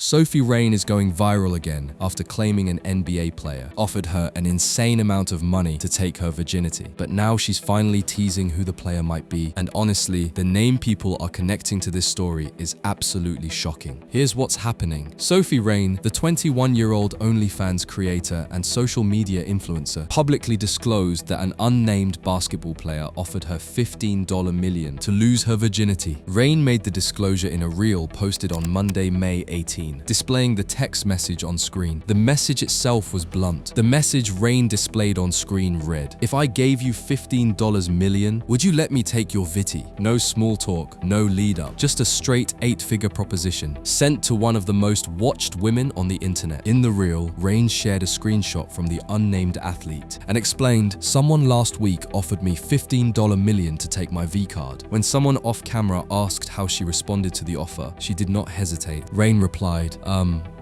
Sophie Rain is going viral again after claiming an NBA player offered her an insane amount of money to take her virginity. But now she's finally teasing who the player might be, and honestly, the name people are connecting to this story is absolutely shocking. Here's what's happening. Sophie Rain, the 21-year-old OnlyFans creator and social media influencer, publicly disclosed that an unnamed basketball player offered her $15 million to lose her virginity. Rain made the disclosure in a reel posted on Monday, May 18, displaying the text message on screen. The message itself was blunt. The message Rain displayed on screen read, "If I gave you $15 million, would you let me take your vitty?" No small talk, no lead up, just a straight 8-figure proposition sent to one of the most watched women on the internet. In the reel, Rain shared a screenshot from the unnamed athlete and explained, "Someone last week offered me $15 million to take my V card." When someone off camera asked how she responded to the offer, she did not hesitate. Rain replied,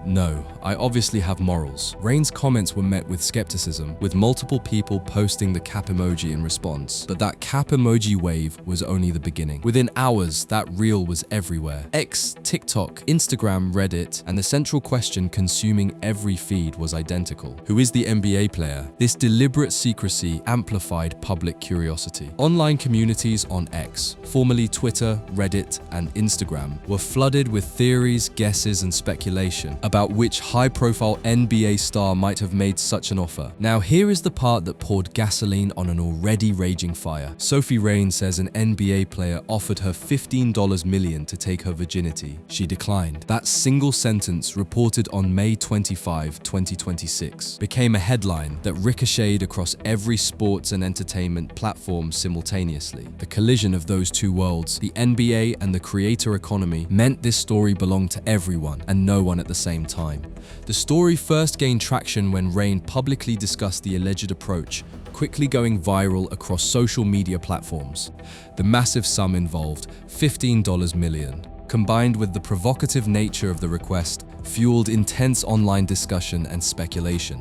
"No, I obviously have morals." Rain's comments were met with skepticism, with multiple people posting the cap emoji in response. But that cap emoji wave was only the beginning. Within hours, that reel was everywhere. X, TikTok, Instagram, Reddit, and the central question consuming every feed was identical. Who is the NBA player? This deliberate secrecy amplified public curiosity. Online communities on X, formerly Twitter, Reddit, and Instagram, were flooded with theories, guesses, and speculation about which high-profile NBA star might have made such an offer. Now, here is the part that poured gasoline on an already raging fire. Sophie Rain says an NBA player offered her $15 million to take her virginity. She declined. That single sentence, reported on May 25, 2026, became a headline that ricocheted across every sports and entertainment platform simultaneously. The collision of those two worlds, the NBA and the creator economy, meant this story belonged to everyone and no one at the same time. The story first gained traction when Rain publicly discussed the alleged approach, quickly going viral across social media platforms. The massive sum involved, $15 million, combined with the provocative nature of the request, fueled intense online discussion and speculation.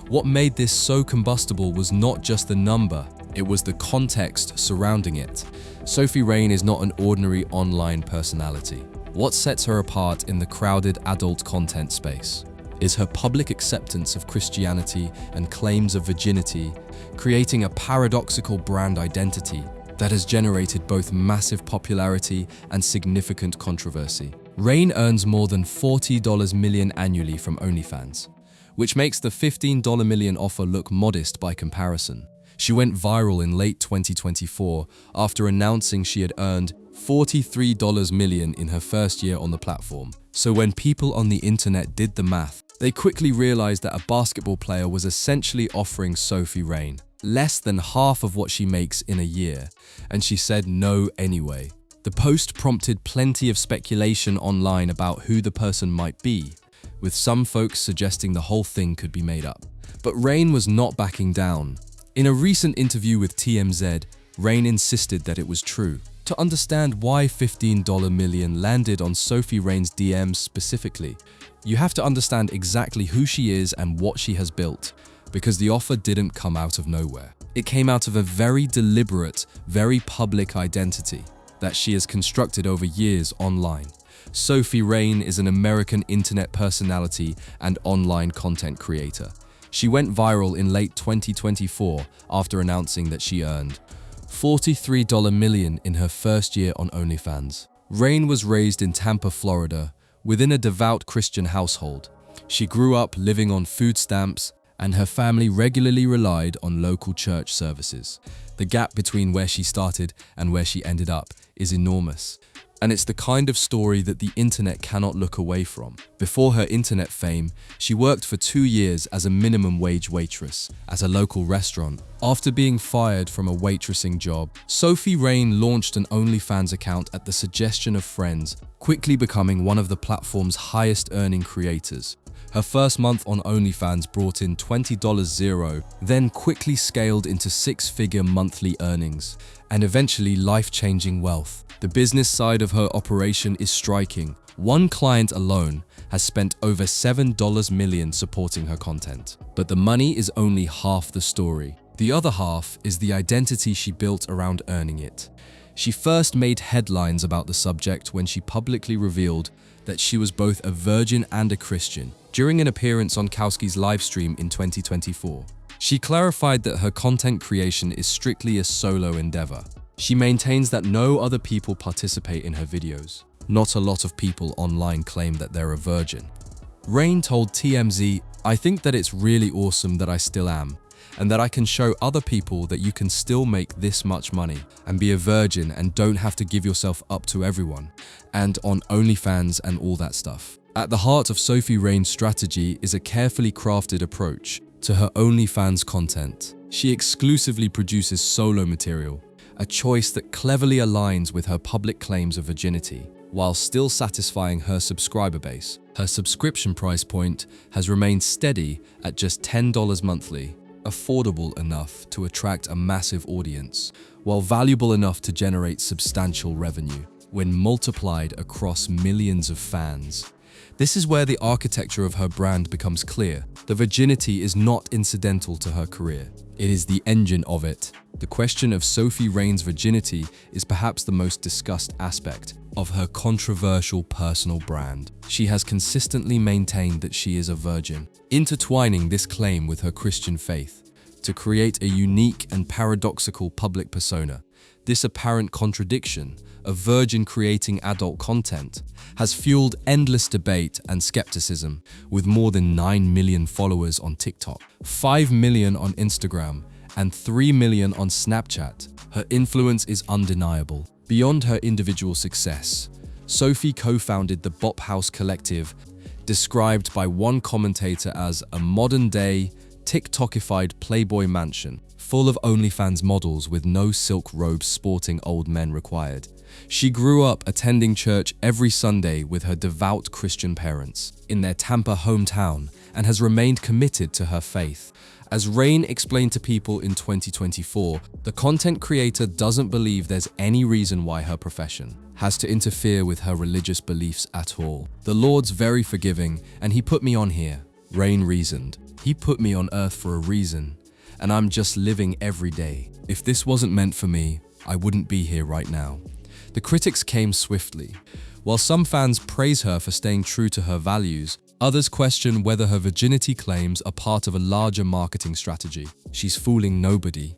What made this so combustible was not just the number, it was the context surrounding it. Sophie Rain is not an ordinary online personality. What sets her apart in the crowded adult content space is her public acceptance of Christianity and claims of virginity, creating a paradoxical brand identity that has generated both massive popularity and significant controversy. Rain earns more than $40 million annually from OnlyFans, which makes the $15 million offer look modest by comparison. She went viral in late 2024 after announcing she had earned $43 million in her first year on the platform. So when people on the internet did the math, they quickly realized that a basketball player was essentially offering Sophie Rain less than half of what she makes in a year, and she said no anyway. The post prompted plenty of speculation online about who the person might be, with some folks suggesting the whole thing could be made up. But Rain was not backing down. In a recent interview with TMZ, Rain insisted that it was true. To understand why $15 million landed on Sophie Rain's DMs specifically, you have to understand exactly who she is and what she has built, because the offer didn't come out of nowhere. It came out of a very deliberate, very public identity that she has constructed over years online. Sophie Rain is an American internet personality and online content creator. She went viral in late 2024 after announcing that she earned $43 million in her first year on OnlyFans. Rain was raised in Tampa, Florida, within a devout Christian household. She grew up living on food stamps, and her family regularly relied on local church services. The gap between where she started and where she ended up is enormous. And it's the kind of story that the internet cannot look away from. Before her internet fame, she worked for 2 years as a minimum wage waitress at a local restaurant. After being fired from a waitressing job, Sophie Rain launched an OnlyFans account at the suggestion of friends, quickly becoming one of the platform's highest earning creators. Her first month on OnlyFans brought in $20, then quickly scaled into 6-figure monthly earnings, and eventually life-changing wealth. The business side of her operation is striking. One client alone has spent over $7 million supporting her content. But the money is only half the story. The other half is the identity she built around earning it. She first made headlines about the subject when she publicly revealed that she was both a virgin and a Christian during an appearance on Kowski's livestream in 2024. She clarified that her content creation is strictly a solo endeavor. She maintains that no other people participate in her videos. Not a lot of people online claim that they're a virgin. Rain told TMZ, "I think that it's really awesome that I still am, and that I can show other people that you can still make this much money and be a virgin and don't have to give yourself up to everyone, and on OnlyFans and all that stuff." At the heart of Sophie Rain's strategy is a carefully crafted approach to her OnlyFans content. She exclusively produces solo material, a choice that cleverly aligns with her public claims of virginity, while still satisfying her subscriber base. Her subscription price point has remained steady at just $10 monthly, affordable enough to attract a massive audience, while valuable enough to generate substantial revenue when multiplied across millions of fans. This is where the architecture of her brand becomes clear. The virginity is not incidental to her career. It is the engine of it. The question of Sophie Rain's virginity is perhaps the most discussed aspect of her controversial personal brand. She has consistently maintained that she is a virgin, intertwining this claim with her Christian faith to create a unique and paradoxical public persona. This apparent contradiction, a virgin creating adult content, has fueled endless debate and skepticism, with more than 9 million followers on TikTok, 5 million on Instagram, and 3 million on Snapchat. Her influence is undeniable. Beyond her individual success, Sophie co-founded the Bop House Collective, described by one commentator as a modern-day, TikTokified Playboy mansion, full of OnlyFans models with no silk robes sporting old men required. She grew up attending church every Sunday with her devout Christian parents in their Tampa hometown and has remained committed to her faith. As Rain explained to People in 2024, the content creator doesn't believe there's any reason why her profession has to interfere with her religious beliefs at all. "The Lord's very forgiving, and He put me on here," Rain reasoned. "He put me on earth for a reason, and I'm just living every day. If this wasn't meant for me, I wouldn't be here right now." The critics came swiftly. While some fans praise her for staying true to her values, others question whether her virginity claims are part of a larger marketing strategy. "She's fooling nobody,"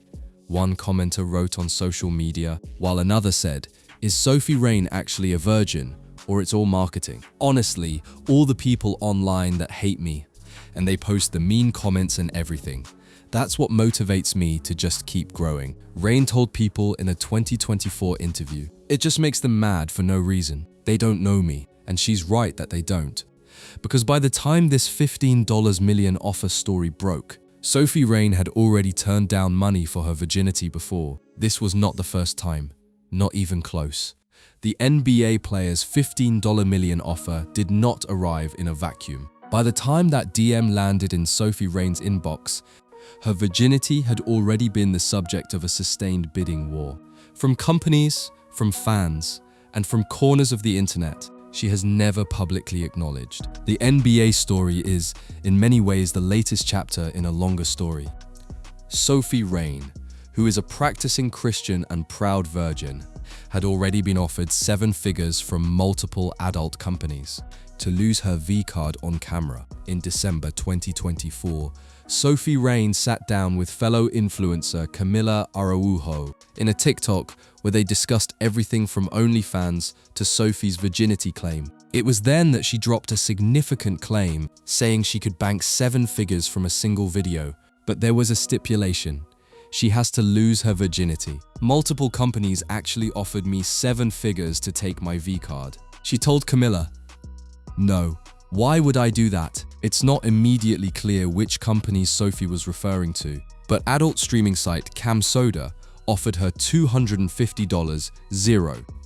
one commenter wrote on social media, while another said, "Is Sophie Rain actually a virgin, or it's all marketing?" Honestly, all the people online that hate me, and they post the mean comments and everything. That's what motivates me to just keep growing, Rain told People in a 2024 interview. It just makes them mad for no reason. They don't know me, and she's right that they don't. Because by the time this $15 million offer story broke, Sophie Rain had already turned down money for her virginity before. This was not the first time, not even close. The NBA player's $15 million offer did not arrive in a vacuum. By the time that DM landed in Sophie Rain's inbox, her virginity had already been the subject of a sustained bidding war. From companies, from fans, and from corners of the internet, she has never publicly acknowledged. The NBA story is, in many ways, the latest chapter in a longer story. Sophie Rain, who is a practicing Christian and proud virgin, had already been offered 7 figures from multiple adult companies to lose her V-card on camera. In December 2024, Sophie Rain sat down with fellow influencer Camila Araujo in a TikTok where they discussed everything from OnlyFans to Sophie's virginity claim. It was then that she dropped a significant claim, saying she could bank 7 figures from a single video. But there was a stipulation. She has to lose her virginity. "Multiple companies actually offered me 7 figures to take my V-card," she told Camila. "No. Why would I do that?" It's not immediately clear which companies Sophie was referring to, but adult streaming site CamSoda offered her $250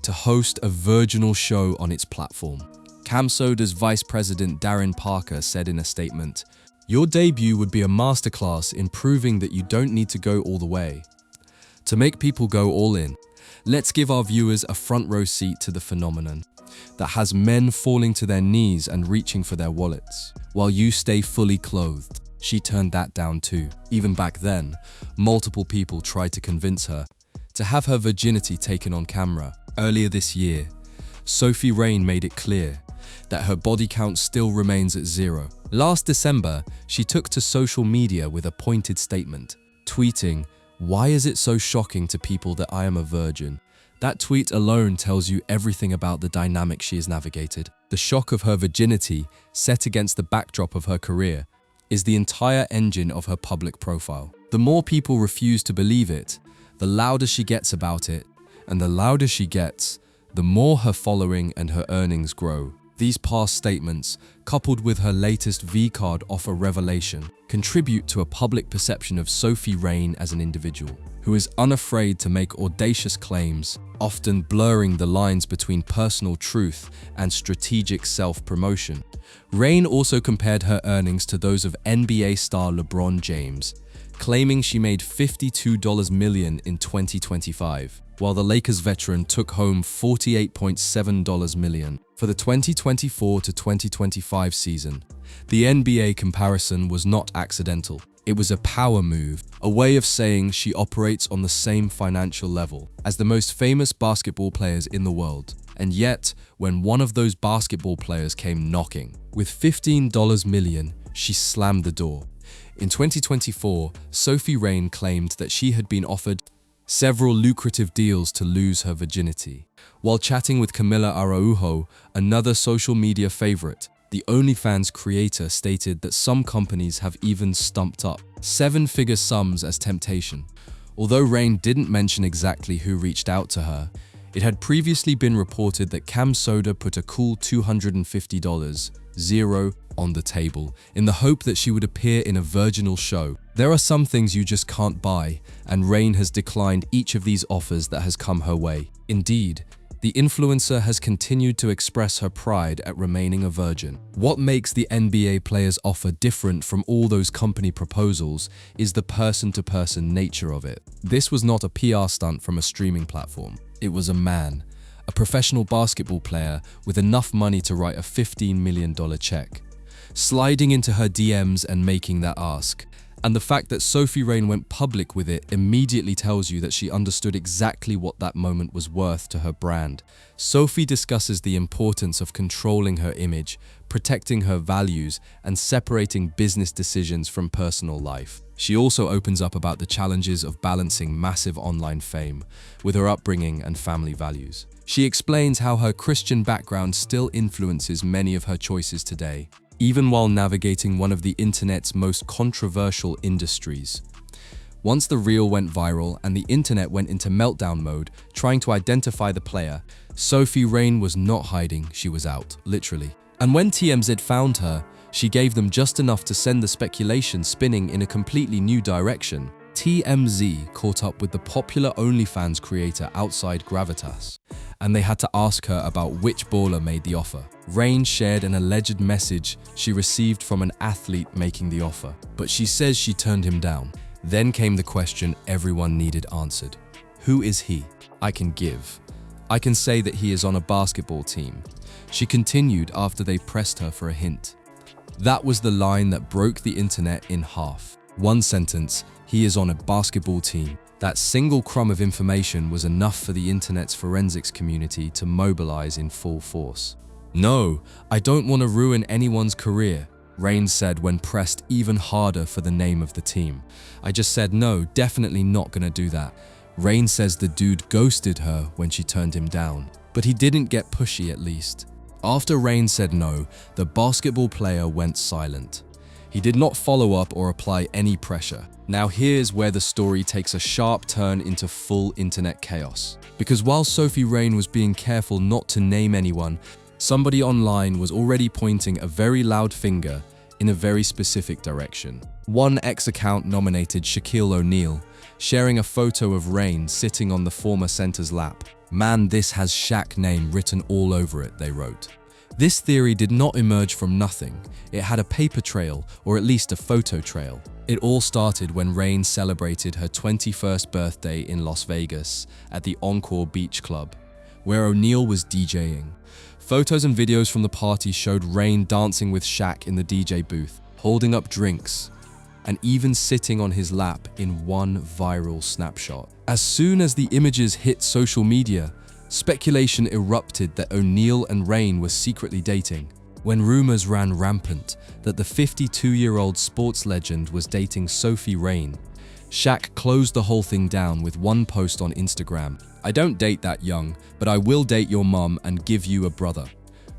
to host a virginal show on its platform. CamSoda's vice president Darren Parker said in a statement, "Your debut would be a masterclass in proving that you don't need to go all the way to make people go all in. Let's give our viewers a front row seat to the phenomenon that has men falling to their knees and reaching for their wallets, while you stay fully clothed." She turned that down too. Even back then, multiple people tried to convince her to have her virginity taken on camera. Earlier this year, Sophie Rain made it clear that her body count still remains at 0. Last December, she took to social media with a pointed statement, tweeting, "Why is it so shocking to people that I am a virgin?" That tweet alone tells you everything about the dynamic she has navigated. The shock of her virginity, set against the backdrop of her career, is the entire engine of her public profile. The more people refuse to believe it, the louder she gets about it, and the louder she gets, the more her following and her earnings grow. These past statements, coupled with her latest V-card offer revelation, contribute to a public perception of Sophie Rain as an individual who is unafraid to make audacious claims, often blurring the lines between personal truth and strategic self-promotion. Rain also compared her earnings to those of NBA star LeBron James, claiming she made $52 million in 2025, while the Lakers veteran took home $48.7 million. For the 2024 to 2025 season, the NBA comparison was not accidental. It was a power move, a way of saying she operates on the same financial level as the most famous basketball players in the world. And yet, when one of those basketball players came knocking, with $15 million, she slammed the door. In 2024, Sophie Rain claimed that she had been offered several lucrative deals to lose her virginity. While chatting with Camila Araujo, another social media favorite, the OnlyFans creator stated that some companies have even stumped up seven-figure sums as temptation. Although Rain didn't mention exactly who reached out to her, it had previously been reported that Cam Soda put a cool $250, zero, on the table in the hope that she would appear in a virginal show. There are some things you just can't buy, and Rain has declined each of these offers that has come her way. Indeed, the influencer has continued to express her pride at remaining a virgin. What makes the NBA player's offer different from all those company proposals is the person-to-person nature of it. This was not a PR stunt from a streaming platform. It was a man, a professional basketball player with enough money to write a $15 million check, sliding into her DMs and making that ask. And the fact that Sophie Rain went public with it immediately tells you that she understood exactly what that moment was worth to her brand. Sophie discusses the importance of controlling her image, protecting her values, and separating business decisions from personal life. She also opens up about the challenges of balancing massive online fame with her upbringing and family values. She explains how her Christian background still influences many of her choices today, even while navigating one of the internet's most controversial industries. Once the reel went viral and the internet went into meltdown mode, trying to identify the player, Sophie Rain was not hiding, she was out, literally. And when TMZ found her, she gave them just enough to send the speculation spinning in a completely new direction. TMZ caught up with the popular OnlyFans creator outside Gravitas, and they had to ask her about which baller made the offer. Rain shared an alleged message she received from an athlete making the offer, but she says she turned him down. Then came the question everyone needed answered. Who is he? I can give. I can say that he is on a basketball team. She continued after they pressed her for a hint. That was the line that broke the internet in half. One sentence, he is on a basketball team. That single crumb of information was enough for the internet's forensics community to mobilize in full force. No, I don't want to ruin anyone's career, Rain said when pressed even harder for the name of the team. I just said no, definitely not gonna do that. Rain says the dude ghosted her when she turned him down, but he didn't get pushy at least. After Rain said no, the basketball player went silent. He did not follow up or apply any pressure. Now here's where the story takes a sharp turn into full internet chaos. Because while Sophie Rain was being careful not to name anyone, somebody online was already pointing a very loud finger in a very specific direction. One X account nominated Shaquille O'Neal, sharing a photo of Rain sitting on the former center's lap. "Man, this has Shaq name written all over it," they wrote. This theory did not emerge from nothing. It had a paper trail, or at least a photo trail. It all started when Rain celebrated her 21st birthday in Las Vegas at the Encore Beach Club, where O'Neal was DJing. Photos and videos from the party showed Rain dancing with Shaq in the DJ booth, holding up drinks. and even sitting on his lap in one viral snapshot. As soon as the images hit social media, speculation erupted that O'Neal and Rain were secretly dating. When rumors ran rampant that the 52-year-old sports legend was dating Sophie Rain, Shaq closed the whole thing down with one post on Instagram. "I don't date that young, but I will date your mom and give you a brother."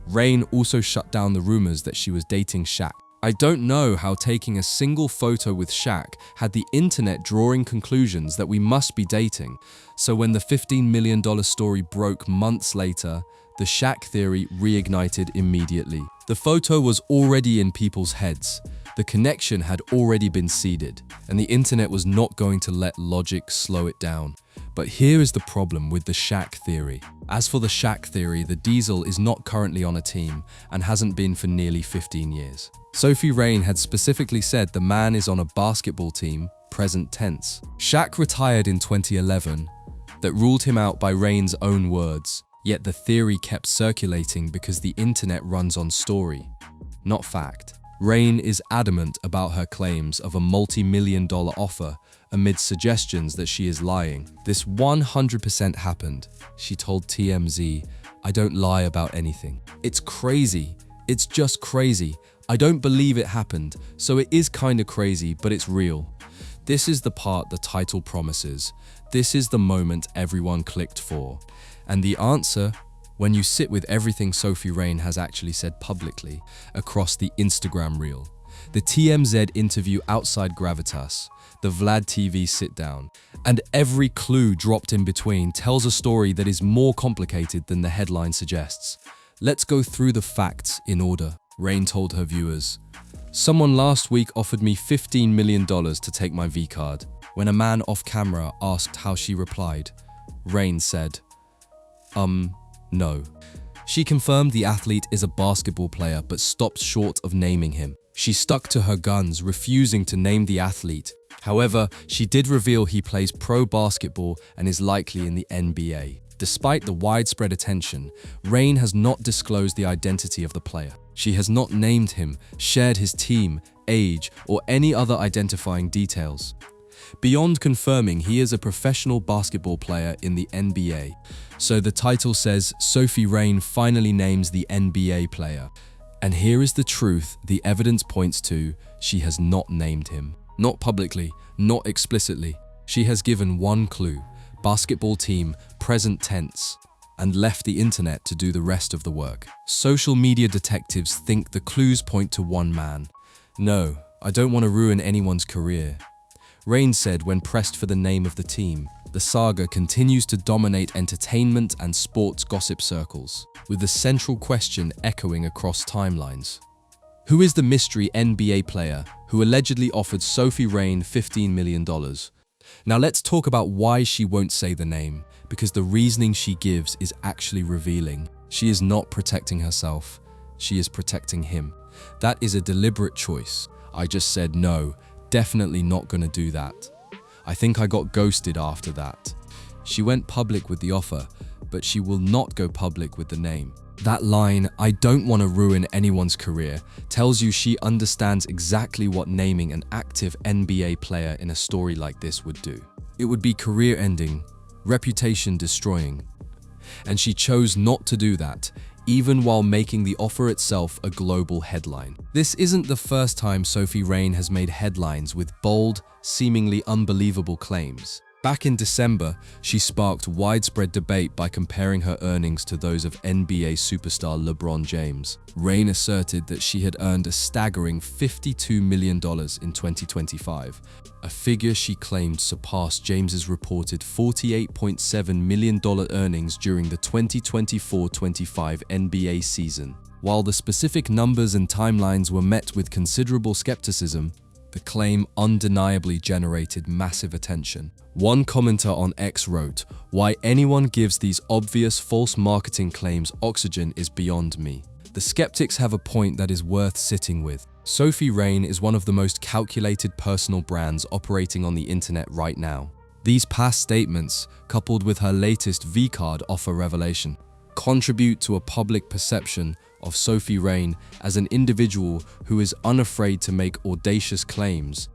Rain also shut down the rumors that she was dating Shaq. I don't know how taking a single photo with Shaq had the internet drawing conclusions that we must be dating. So when the $15 million story broke months later, the Shaq theory reignited immediately. The photo was already in people's heads. The connection had already been seeded, and the internet was not going to let logic slow it down. But here is the problem with the Shaq theory. As for the Shaq theory, the Diesel is not currently on a team and hasn't been for nearly 15 years. Sophie Rain had specifically said the man is on a basketball team, present tense. Shaq retired in 2011, that ruled him out by Rain's own words. Yet the theory kept circulating because the internet runs on story, not fact. Rain is adamant about her claims of a multi-million-dollar offer amid suggestions that she is lying. This 100% happened. She told TMZ, "I don't lie about anything." It's crazy. It's just crazy. I don't believe it happened, so it is kinda crazy, but it's real. This is the part the title promises. This is the moment everyone clicked for. And the answer, when you sit with everything Sophie Rain has actually said publicly across the Instagram reel, the TMZ interview outside Gravitas, the Vlad TV sit-down, and every clue dropped in between tells a story that is more complicated than the headline suggests. Let's go through the facts in order. Rain told her viewers, "Someone last week offered me $15 million to take my V-card." When a man off camera asked how she replied, Rain said, no. She confirmed the athlete is a basketball player but stopped short of naming him. She stuck to her guns, refusing to name the athlete. However, she did reveal he plays pro basketball and is likely in the NBA. Despite the widespread attention, Rain has not disclosed the identity of the player. She has not named him, shared his team, age, or any other identifying details. Beyond confirming he is a professional basketball player in the NBA. So the title says Sophie Rain finally names the NBA player. And here is the truth the evidence points to: she has not named him. Not publicly, not explicitly. She has given one clue: basketball team, present tense, and left the internet to do the rest of the work. Social media detectives think the clues point to one man. "No, I don't want to ruin anyone's career," Rain said when pressed for the name of the team. The saga continues to dominate entertainment and sports gossip circles, with the central question echoing across timelines. Who is the mystery NBA player who allegedly offered Sophie Rain $15 million? Now let's talk about why she won't say the name, because the reasoning she gives is actually revealing. She is not protecting herself, she is protecting him. That is a deliberate choice. I just said no, definitely not gonna do that. I think I got ghosted after that. She went public with the offer, but she will not go public with the name. That line, "I don't want to ruin anyone's career," tells you she understands exactly what naming an active NBA player in a story like this would do. It would be career-ending, reputation-destroying. And she chose not to do that, even while making the offer itself a global headline. This isn't the first time Sophie Rain has made headlines with bold, seemingly unbelievable claims. Back in December, she sparked widespread debate by comparing her earnings to those of NBA superstar LeBron James. Rain asserted that she had earned a staggering $52 million in 2025, a figure she claimed surpassed James's reported $48.7 million earnings during the 2024-25 NBA season. While the specific numbers and timelines were met with considerable skepticism, the claim undeniably generated massive attention. One commenter on X wrote, "Why anyone gives these obvious false marketing claims oxygen is beyond me." The skeptics have a point that is worth sitting with. Sophie Rain is one of the most calculated personal brands operating on the internet right now. These past statements, coupled with her latest V-card offer revelation, contribute to a public perception of Sophie Rain as an individual who is unafraid to make audacious claims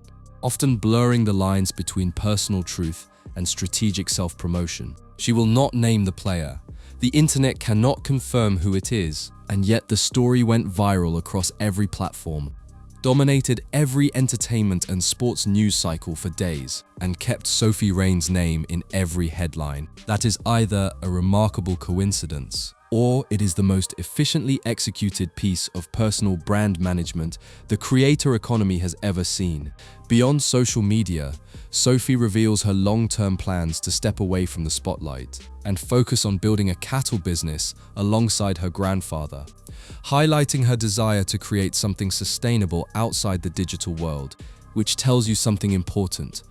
often blurring the lines between personal truth and strategic self-promotion. She will not name the player. The internet cannot confirm who it is, and yet the story went viral across every platform, dominated every entertainment and sports news cycle for days, and kept Sophie Rayne's name in every headline. That is either a remarkable coincidence, or it is the most efficiently executed piece of personal brand management the creator economy has ever seen. Beyond social media, Sophie reveals her long-term plans to step away from the spotlight and focus on building a cattle business alongside her grandfather, highlighting her desire to create something sustainable outside the digital world, which tells you something important.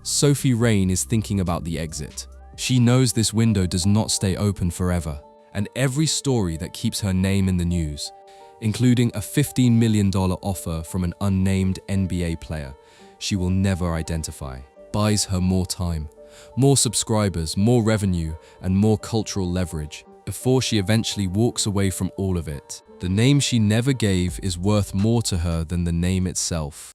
Sophie Rayne is thinking about the exit. She knows this window does not stay open forever, and every story that keeps her name in the news, including a $15 million offer from an unnamed NBA player she will never identify, buys her more time, more subscribers, more revenue, and more cultural leverage before she eventually walks away from all of it. The name she never gave is worth more to her than the name itself.